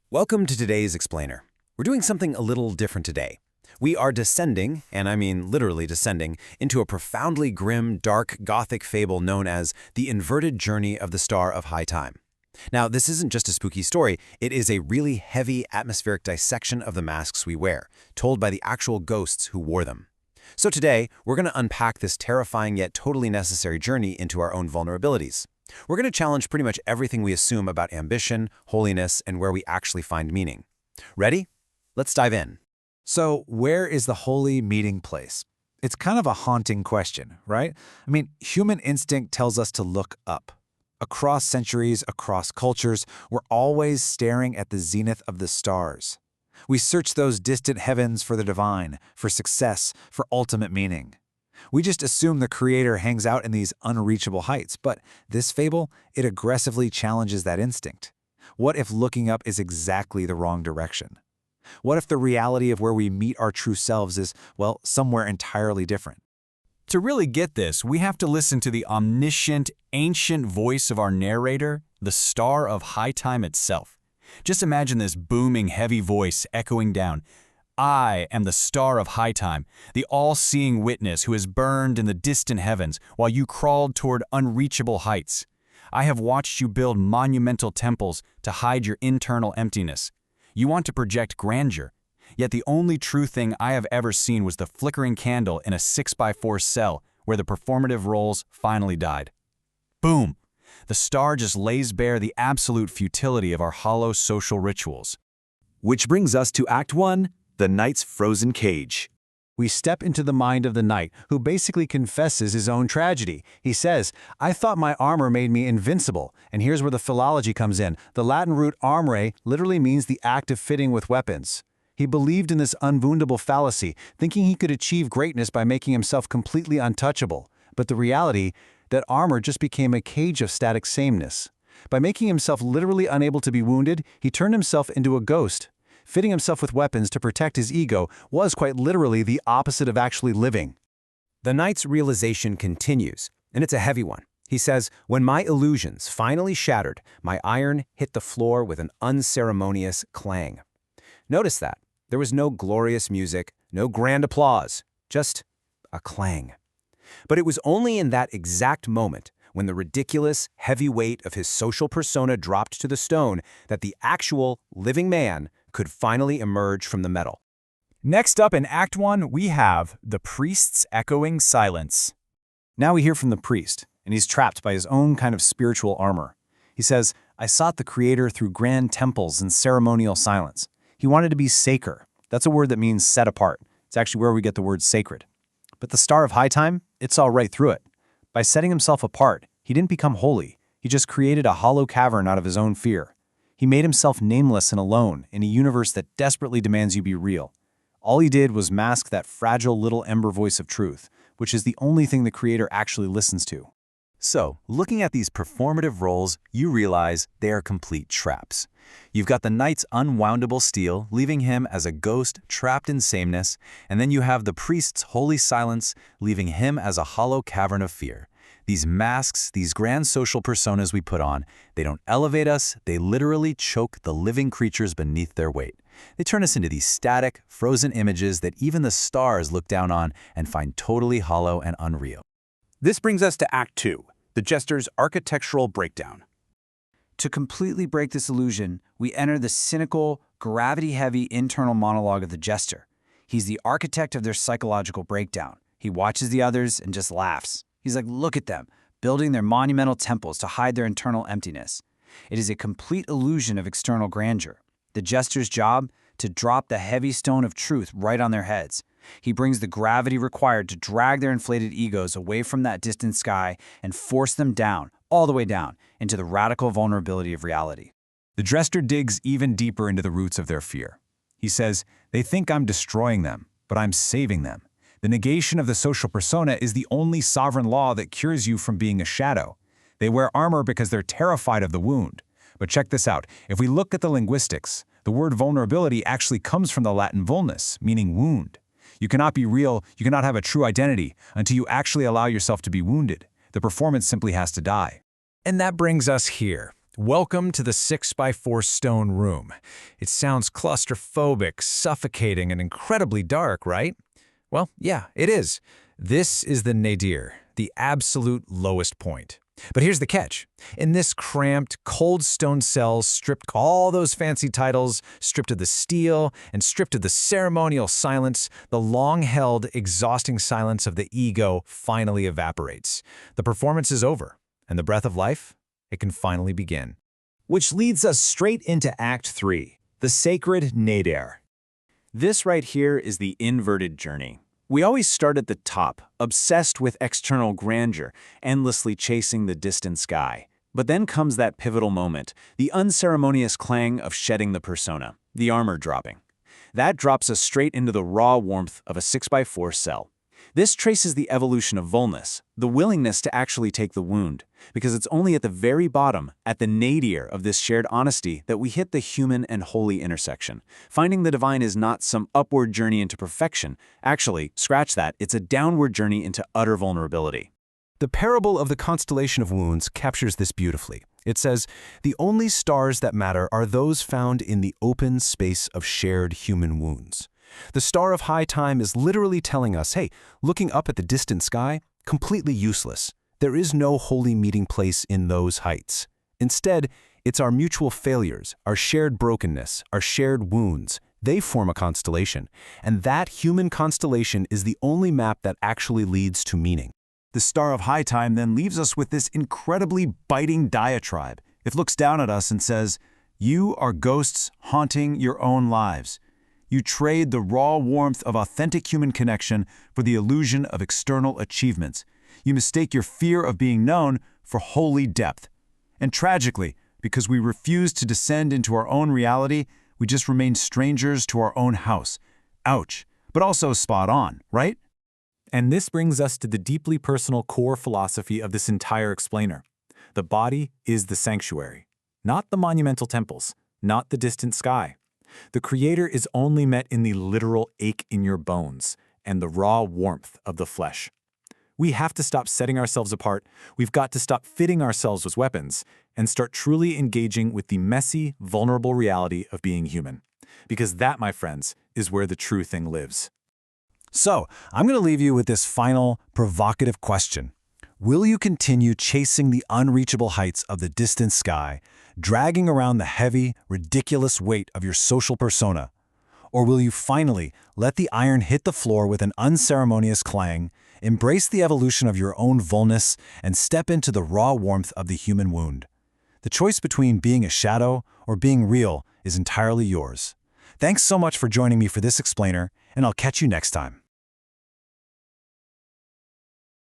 Welcome to today's Explainer. We're doing something a little different today. We are descending, and I mean literally descending, into a profoundly grim, dark, gothic fable known as The Inverted Journey of the Star of High Time. Now, this isn't just a spooky story, it is a really heavy atmospheric dissection of the masks we wear, told by the actual ghosts who wore them. So today, we're going to unpack this terrifying yet totally necessary journey into our own vulnerabilities. We're going to challenge pretty much everything we assume about ambition, holiness, and where we actually find meaning. Ready? Let's dive in. So, where is the holy meeting place? It's kind of a haunting question, right? I mean, human instinct tells us to look up. Across centuries, across cultures, we're always staring at the zenith of the stars. We search those distant heavens for the divine, for success, for ultimate meaning. We just assume the Creator hangs out in these unreachable heights, but this fable, it aggressively challenges that instinct. What if looking up is exactly the wrong direction? What if the reality of where we meet our true selves is, well, somewhere entirely different? To really get this, we have to listen to the omniscient, ancient voice of our narrator, the Star of High Time itself. Just imagine this booming, heavy voice echoing down. I am the Star of High Time, the all-seeing witness who has burned in the distant heavens while you crawled toward unreachable heights. I have watched you build monumental temples to hide your internal emptiness. You want to project grandeur, yet the only true thing I have ever seen was the flickering candle in a 6x4 cell where the performative roles finally died. Boom! The star just lays bare the absolute futility of our hollow social rituals. Which brings us to Act 1, the Knight's Frozen Cage. We step into the mind of the knight, who basically confesses his own tragedy. He says, I thought my armor made me invincible. And here's where the philology comes in. The Latin root armare literally means the act of fitting with weapons. He believed in this unwoundable fallacy, thinking he could achieve greatness by making himself completely untouchable. But the reality, that armor just became a cage of static sameness. By making himself literally unable to be wounded, he turned himself into a ghost. Fitting himself with weapons to protect his ego was quite literally the opposite of actually living. The knight's realization continues, and it's a heavy one. He says, when my illusions finally shattered, my iron hit the floor with an unceremonious clang. Notice that. There was no glorious music, no grand applause, just a clang. But it was only in that exact moment, when the ridiculous, heavy weight of his social persona dropped to the stone, that the actual, living man could finally emerge from the metal. Next up in Act 1, we have the priest's echoing silence. Now we hear from the priest, and he's trapped by his own kind of spiritual armor. He says, I sought the Creator through grand temples and ceremonial silence. He wanted to be sacred. That's a word that means set apart. It's actually where we get the word sacred. But the Star of High Time, it saw right through it. By setting himself apart, he didn't become holy. He just created a hollow cavern out of his own fear. He made himself nameless and alone in a universe that desperately demands you be real. All he did was mask that fragile little ember voice of truth, which is the only thing the Creator actually listens to. So, looking at these performative roles, you realize they are complete traps. You've got the knight's unwoundable steel, leaving him as a ghost trapped in sameness, and then you have the priest's holy silence, leaving him as a hollow cavern of fear. These masks, these grand social personas we put on, they don't elevate us, they literally choke the living creatures beneath their weight. They turn us into these static, frozen images that even the stars look down on and find totally hollow and unreal. This brings us to Act 2, the Jester's architectural breakdown. To completely break this illusion, we enter the cynical, gravity-heavy internal monologue of the Jester. He's the architect of their psychological breakdown. He watches the others and just laughs. He's like, look at them, building their monumental temples to hide their internal emptiness. It is a complete illusion of external grandeur. The Jester's job? To drop the heavy stone of truth right on their heads. He brings the gravity required to drag their inflated egos away from that distant sky and force them down, all the way down, into the radical vulnerability of reality. The Jester digs even deeper into the roots of their fear. He says, they think I'm destroying them, but I'm saving them. The negation of the social persona is the only sovereign law that cures you from being a shadow. They wear armor because they're terrified of the wound. But check this out. If we look at the linguistics, the word vulnerability actually comes from the Latin vulnus, meaning wound. You cannot be real, you cannot have a true identity until you actually allow yourself to be wounded. The performance simply has to die. And that brings us here. Welcome to the 6x4 stone room. It sounds claustrophobic, suffocating, and incredibly dark, right? Well, yeah, it is. This is the nadir, the absolute lowest point. But here's the catch. In this cramped, cold stone cell, stripped of all those fancy titles, stripped of the steel, and stripped of the ceremonial silence, the long-held, exhausting silence of the ego finally evaporates. The performance is over, and the breath of life, it can finally begin. Which leads us straight into Act 3, the sacred nadir. This right here is the inverted journey. We always start at the top, obsessed with external grandeur, endlessly chasing the distant sky. But then comes that pivotal moment, the unceremonious clang of shedding the persona, the armor dropping. That drops us straight into the raw warmth of a 6x4 cell. This traces the evolution of Volness, the willingness to actually take the wound, because it's only at the very bottom, at the nadir of this shared honesty, that we hit the human and holy intersection. Finding the divine is not some upward journey into perfection. Actually, scratch that, it's a downward journey into utter vulnerability. The parable of the constellation of wounds captures this beautifully. It says, "The only stars that matter are those found in the open space of shared human wounds." The star of high time is literally telling us, hey, looking up at the distant sky, completely useless. There is no holy meeting place in those heights. Instead, it's our mutual failures, our shared brokenness, our shared wounds. They form a constellation, and that human constellation is the only map that actually leads to meaning. The star of high time then leaves us with this incredibly biting diatribe. It looks down at us and says, "You are ghosts haunting your own lives. You trade the raw warmth of authentic human connection for the illusion of external achievements. You mistake your fear of being known for holy depth. And tragically, because we refuse to descend into our own reality, we just remain strangers to our own house." Ouch, but also spot on, right? And this brings us to the deeply personal core philosophy of this entire explainer. The body is the sanctuary, not the monumental temples, not the distant sky. The Creator is only met in the literal ache in your bones and the raw warmth of the flesh. We have to stop setting ourselves apart. We've got to stop fitting ourselves with weapons and start truly engaging with the messy, vulnerable reality of being human. Because that, my friends, is where the true thing lives. So, I'm going to leave you with this final, provocative question. Will you continue chasing the unreachable heights of the distant sky, dragging around the heavy, ridiculous weight of your social persona? Or will you finally let the iron hit the floor with an unceremonious clang, embrace the evolution of your own vulness, and step into the raw warmth of the human wound? The choice between being a shadow or being real is entirely yours. Thanks so much for joining me for this explainer, and I'll catch you next time.